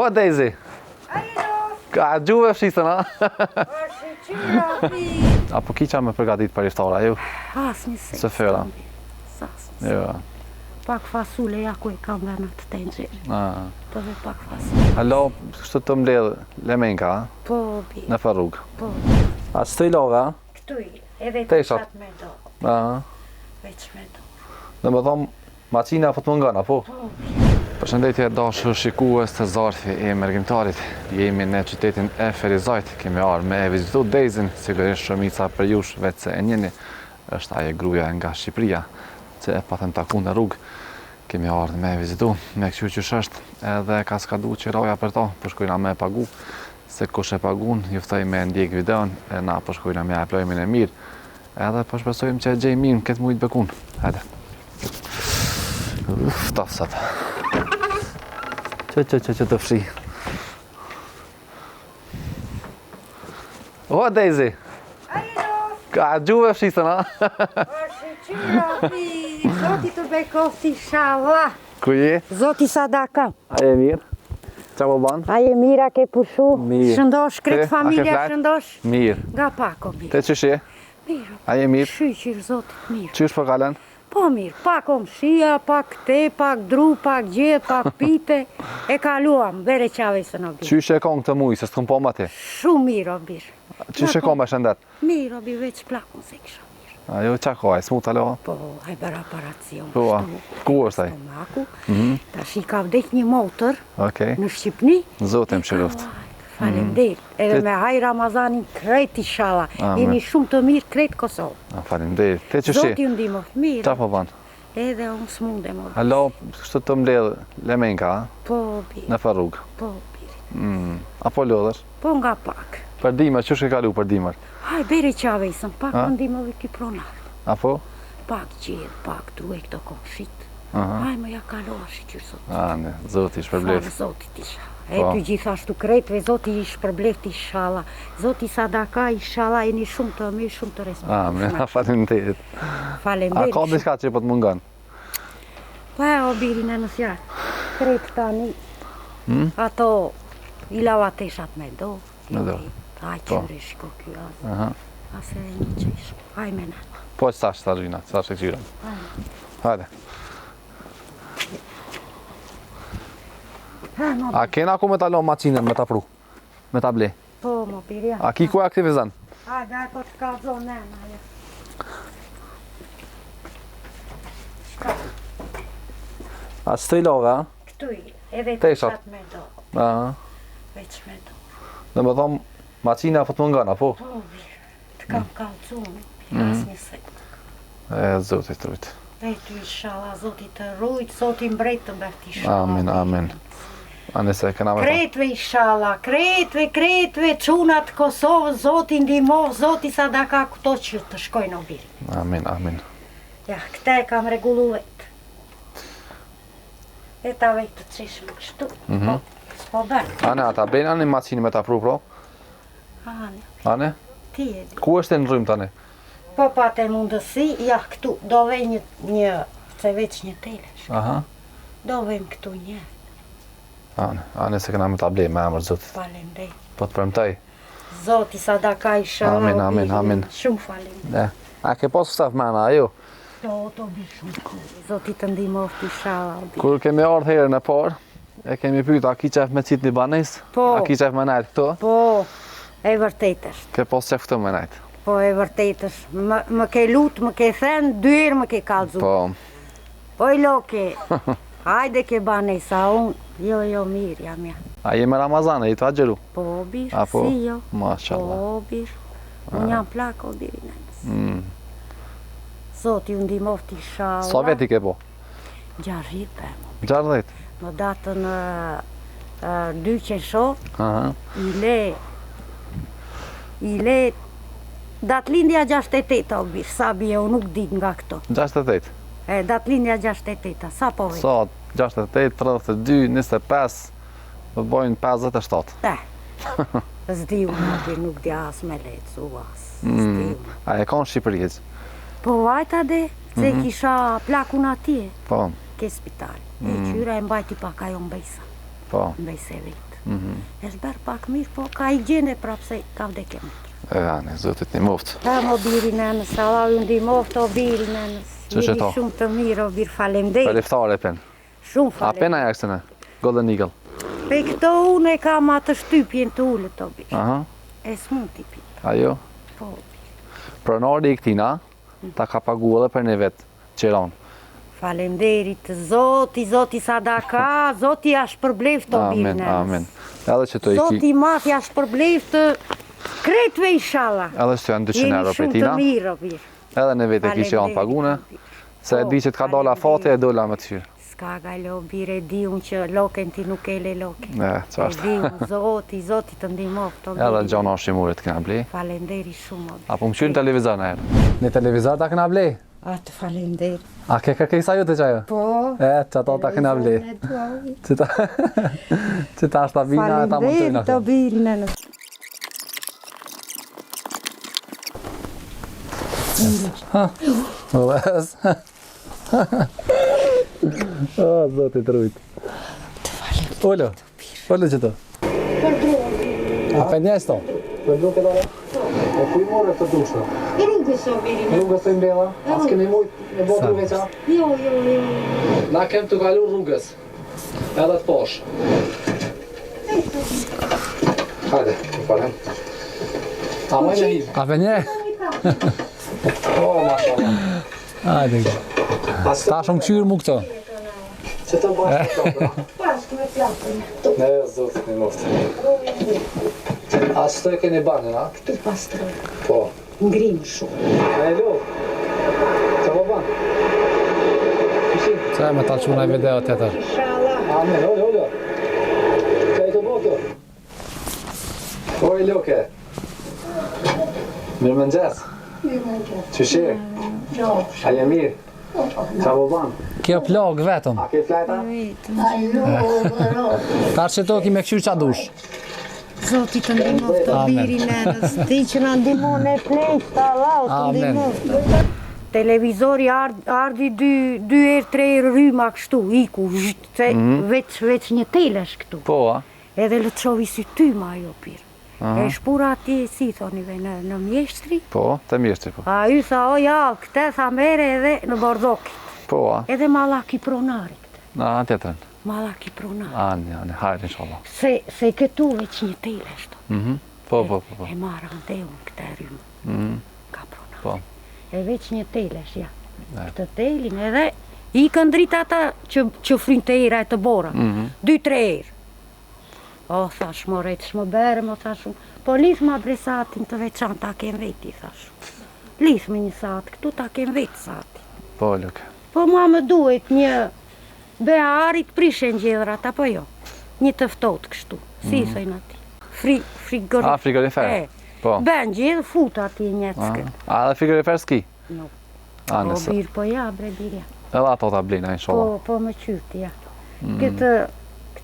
O, Daisy! Ka gjuve fshisën, a? Apo ki qa me përgatit për iftara, ju? Asnjëse. Se fëra? Asnjëse. Jo. Pak fasule, ja ku e kam dhe në të tenxhere. Po dhe pak fasule. Alo, kështu të mbledh lemenka, a? Po, bi. Në farrug. Po. A që të i love, a? Këtu i, edhe të Teshat. qatë me do. Veç me do. Dhe me thomë, macina po të mëngana, po? Po, Përshëndetje dashur shikues të Zarfi e Mergjimtarit. Jemi në qytetin e Ferizajt, kemi ardhur me e vizitu Daisyn, sigurisht shumica për jush vetë se e njeni, është ajo gruaja nga Shqipëria, që e patëm taku në rrugë. Kemi ardhur me e vizitu, me kështu që është, edhe ka skadu që roja për to, përshkojna me e pagu, se kush e pagun, juftoj me ndjek videon, e na përshkojna me aplojmin e mirë, edhe përshpesojmë që e gjej mirë këtë mujtë bekun. Hajde. Tafsat. Që të fshi. O, Daisy! Ka gjuve fshisën, a? Zoti të bekofti shala. Ku je? Zoti sadaka. A je mirë? Qa po ban? A je mira ke pushu? Mirë. Shëndosh, kretë Te, a ke familja flet? shëndosh? Mirë. Nga pako mirë. Te qësh je? Mirë. A je mirë? Shqyqir, zotit mirë. Qysh po kalen? Po mirë, pak om shia, pak te, pak dru, pak gjet, pak pite. E kaluam, bere qave së në birë. Qysh e kon këtë mujë, se s'këm po ma ti? Shumë mirë o birë. Qysh e kon me shëndet? Mirë o birë, veç plakun se kësha mirë. Ajo qa kohaj, smut alo? Po, e bërë aparacion. Po, ku është ai? Stomaku. Tash i ka vdek një motër Okej. në Shqipni. Zotim shiroft. Falemderit. Edhe me haj Ramazanin krejt inshallah. Amen. Jeni shumë të mirë krejt Kosovë. Faleminderit. Te qësh je? Zoti ju ndihmo. Mirë. Qa po ban? Edhe unë s'mundem. o. Alo, kështu të mbledh lemenka, a? Po, bi. Në farrug. Po, biri. Apo lodhër? Po nga pak. Për dimër, qësh ke kalu për dimër? Haj, bere qave isën, pak më ndihmove ki pronar. Apo? Pak gjedh, pak drue këto komshit. Aha. Haj, më ja kaloha shqyqyr zoti. Ne, zoti shpërblet. Falë zotit inshallah. E ty gjithashtu krejtve, zoti i shpërblet inshallah. Zoti sadaka inshallah, jeni shumë të mirë, shumë të Amen, respektueshme. faleminderit. A Faleminderit. ka diçka që po të mungon? Pa e o birin e nësjarë, krejt tani, ato i lavateshat me do, Me do. Aj qyre shko kjo asë, Aha. asë e një qeshko, aj me në. Po që tash të rrina, që tash e qyra. Hajde. A kena ku me talon macinën me ta pru? Me ta ble? Po, mo birja. A ki ku e aktivizan? A, daj po të ka zonë e në, ja. A që të i love, a? Këtu i, edhe të Teshat. qatë me do, Aha. veç me do. Dhe me thomë, macina po të mungon, apo? Po, birë, të kam kalcunë, asë një se. E, zotit të rujtë. E ty inshallah, zoti të rujtë, zoti mbret të mbert inshallah. Amin, amin. A nëse kena me thonë. Kretve inshallah, kretve, çunat Kosovës, zoti ndihmov, zoti sadaka këto që të shkojnë o biri. Amin, amin. Ja, këta e kam regulu vetë. E ta vetë të cishme kështu. Po, s'po bërë. Ane, ata blejnë anë macinë me ta pru, pro? Ane, Ane? ti e di. Ku është e në rrymë tani? Po pat e mundësi, ja këtu, do vej një, se veç një telesh. Aha. Do vejmë këtu një, Ane se kena me ta blejnë me amër zotit. falendej. Po të përmëtaj. Zoti sadaka inshallah. Amin, o amin, biri. amin. Shumë falendej. A ke pas staf mena, ajo? To bi shumë kurri. Zoti të ndihmoft inshallah. o biri. Kur kemi ardhë herën e parë, e kemi pyta, a ki qef me qitë një banes? Po. A ki qef me najtë këto? Po, e vërtet është. Ke pas qef këto me najtë? Po e vërtet është. Më ke lutë, më ke thënë, 2 herë më ke kallzu. Po. Oj loke, hajde ke banesa unë. Jo, mirë jam ja. A je me Ramazan, e i të agjeru? Po birë, A po? si jo. Mashallah. Po birë. Unë jam plak o birë nënës. Zoti ju ndihmoft inshallah. Sa veti ke po? 60 për mu. 60? Më datën 2 qershor, Aha. i le datlindja 68 o birë, sa bje unë nuk dit nga këto. 68? E, datlindja 68, sa po vetë? Sa? 68, 32, 25, më bojnë 57. Zdi unë, nuk di as me lecu, as. Zdi unë. A e ka në Shqipëriz? Po vajta de, se kisha plakun atje, Po. ke spital. E qyra e mbajti pak ajo mbejsa. Po. Mbej se vetë. E shber pak mirë, po ka i gjene prapë se ka vdekje motër. Ani, zotit një moftë. Ta më biri nënës, Allah ju ndihmoft o biri nënës. Që që Jeni to? shumë të mirë o birë, falemderit. Për liftare pen. Shumë A falemderit. pena jakë sëne? Golden Eagle. Pe këto unë e kam atë shtypjen të ullët o birë. Aha. E s'mund t'i pi. Ajo. Po, Pronari i këtina, ta ka pagu edhe për një vetë qiron. falemderit, Zoti sadaka, Zoti ashtë përbleft o birë Amen, nënës. amen. Edhe që të i Zoti ki, mati ashtë përbleft të kretve inshallah. edhe që të janë 200 euro për Jeni shumë tina, të mirë o birë. edhe në vetë e ki që janë pagune, se e di që t'ka dola fate e dola më të qyrë. S'ka galo birë, e di unë që loken ti nuk e le loken. Ne, E qashtë. di unë, Zoti të ndihmoft o Edhe birë. gjona shimurit këna ble. Falenderi shumë o birë. Apo më qyrë në televizor në herë. Në televizor ta këna ble? Atë falenderi. A ke kërkesa ju të qajo? Po. Që ato ta këna ble. Që ta është ta vina e ta më Falenderi të të birë në Vës. O, zotit rujt. Ollo, ollo që të. A për njës to? Për duke dole? E ku i more të dushë? Rrugës o birë në. Rrugës të imbella? A s'keni mujt me botë rrugë qa? Jo. Na kem të kalu rrugës. Edhe të posh. Hajde, më falem. A më në hivë? A për një? O, mashallah. Hajde. Ta shumë qyrë mu këto. Që të bashkë të Pashkë me plakën. Ne, zotit një moftë. A që të e keni banë, na? Këtu pastroj. Po. Ngrimë shumë. E lo, që po banë? Këshin? Që e me ta quna i video të tërë? Inshallah. Amen, ollo. Që e të boto? Oj, loke. Mirë më nxes. Qëshirë? A je mirë? Qa po banë? Kjo plog vetëm. A ke flajta? Ta që to ki me këshyrë qa dush. Zoti të ndihmoft o Amen. biri nënës. Ti që na ndihmon e plejt, Allah të Amen. ndihmoft. Televizori ardi 2-3 herë rryma kështu, iku, zht, se veç një telesh këtu. Po, a? Edhe lëçovi si tyma ajo pirë. E shpura ati, si thonive, në mjeshtri. Po, të mjeshtri po. A ju tha, o ja, këte tha mere edhe në bordokit. Po, a? Edhe mallaki pronari këte. Na, tjetërën. Mallaki pronari. Ani, hajrë, inshallah. Se këtu veç një telesh to. Po. E marrë ande unë këte rrymë. Ka pronari. Po. E veç një telesh, ja. Këtë telin edhe i këndrit ata që frin të era e të bora. 2-3 erë. O, thash, morejt shmë berëm, o thash, po lidh ma bre satin të veçan ta kem veti, thash. Lidh me një sat, këtu ta kem vetë satin. Po, Luke. Po mua më duhet një bearit prishen gjedhrat, apo jo? Një tëftot kështu, si thëjnë ati. Frigorifer. A, frigorifer. Po. Ben gjedhë, fut ati njëckë. A, dhe frigorifer s'ki? Nuk. A, Po nëse. birë, po ja, bre birja. Edhe ato ta blina, inshallah. Po më qyrti, ja.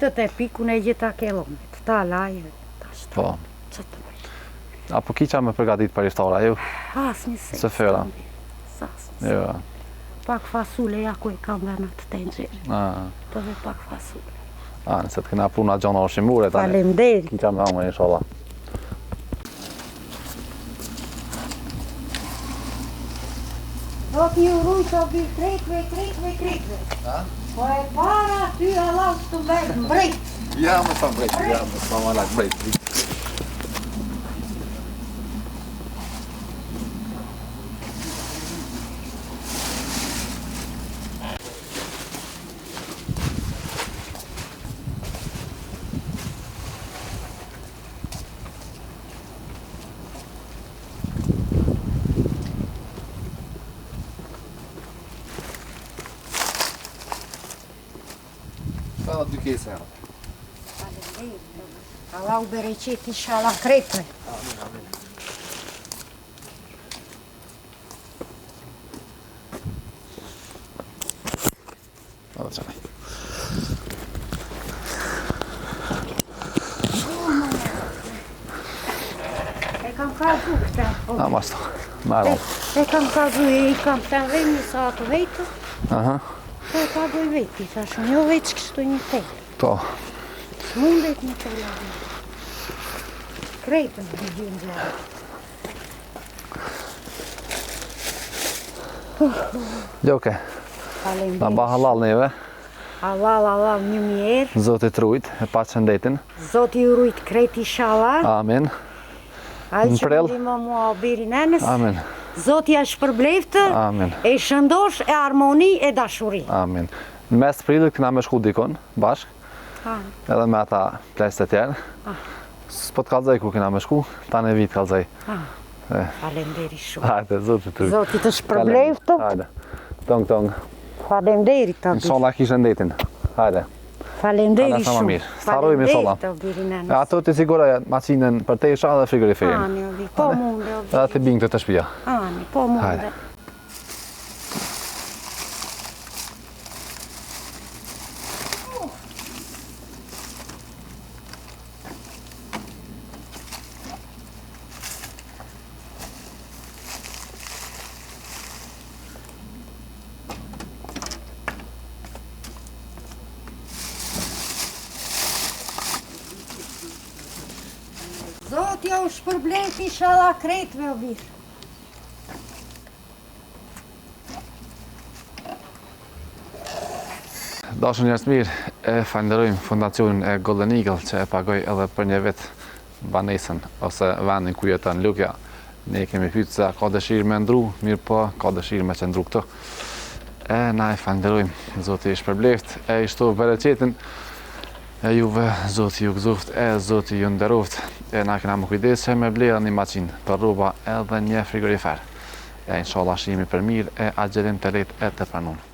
Këtë të piku në gjitha kilomet, ta lajë, ta shtë. Po. Që të bëjë? Apo ki qa me përgatit për iftara, ju? As një se. Se fera. Sas një Jo. Pak fasule, ja ku e kam dhe në të tenxherë. Po dhe pak fasule. Nëse të kena puna gjona o shimure, tani. Falemderit. Ki qa me hamë, inshallah. Do t'i uruj të bërë kretve. Po e para ty Allah të mbejt mbrejt. Ja, më sa mbrejt, më malak mbrejt. Ka dy kese janë. Allah u bereqet inshallah kretve. Edhe qaj. E kam kazu këta. A, mas to. Ma e E kam kazu, i kam të dhe një satë vetë. Aha. Po e ka doj veti, thashun, jo veç kështu një telë. Po. S'mundet një të lagë. Kretën të gjyën gjërë. Ljoke, na ba halal neve, Allah, një mjerë. Zoti trujt, e pa qëndetin. Zoti ju rujt kreti shala. Amin. Ai Në që prell. ndimo mua o biri nenës. Amin. Zoti ja shpërbleftë. Amin. E shëndosh, e harmoni, e dashuri. Amin. Në mes prillit këna me shku dikon, bashk, edhe me ata plesët e tjerë. S'po të kalzaj ku këna me shku, ta në vit kalzaj. Falenderi shumë. Hajde, Zoti trujt. Zoti të shpërbleftë. Hajde. Tong. Falenderi të biri. Inshallah kishë ndetin. Hajde. Falenderi Ana sa më shumë. mirë. Starojmë inshallah. Falenderi të biri E nenës. ato të siguroj macinën për te isha dhe frigoriferin. Ani, o biri. Po munde, o Edhe biri. të bingë të shtëpia. Ani, po munde. Hajde. Zoti ja u shpërblefi shala kretve, o biri. Dashur njerëz mirë, e falenderojmë Fondacionin e Golden Eagle që e pagoj edhe për një vit banesën ose vendin ku jeton Lukja. Ne kemi pyetur se a ka dëshirë me ndru, mirë po ka dëshirë me qëndru këtu. E na e falenderojmë, Zoti i shpërbleft, e i shto bereqetin, e juve, Zoti ju gëzoft, e Zoti ju nderoft, e na kena më kujdes që me blera një maqinë për rroba edhe një frigorifer. E inshallah shihemi për mirë, e agjerim të lehtë e të pranuar.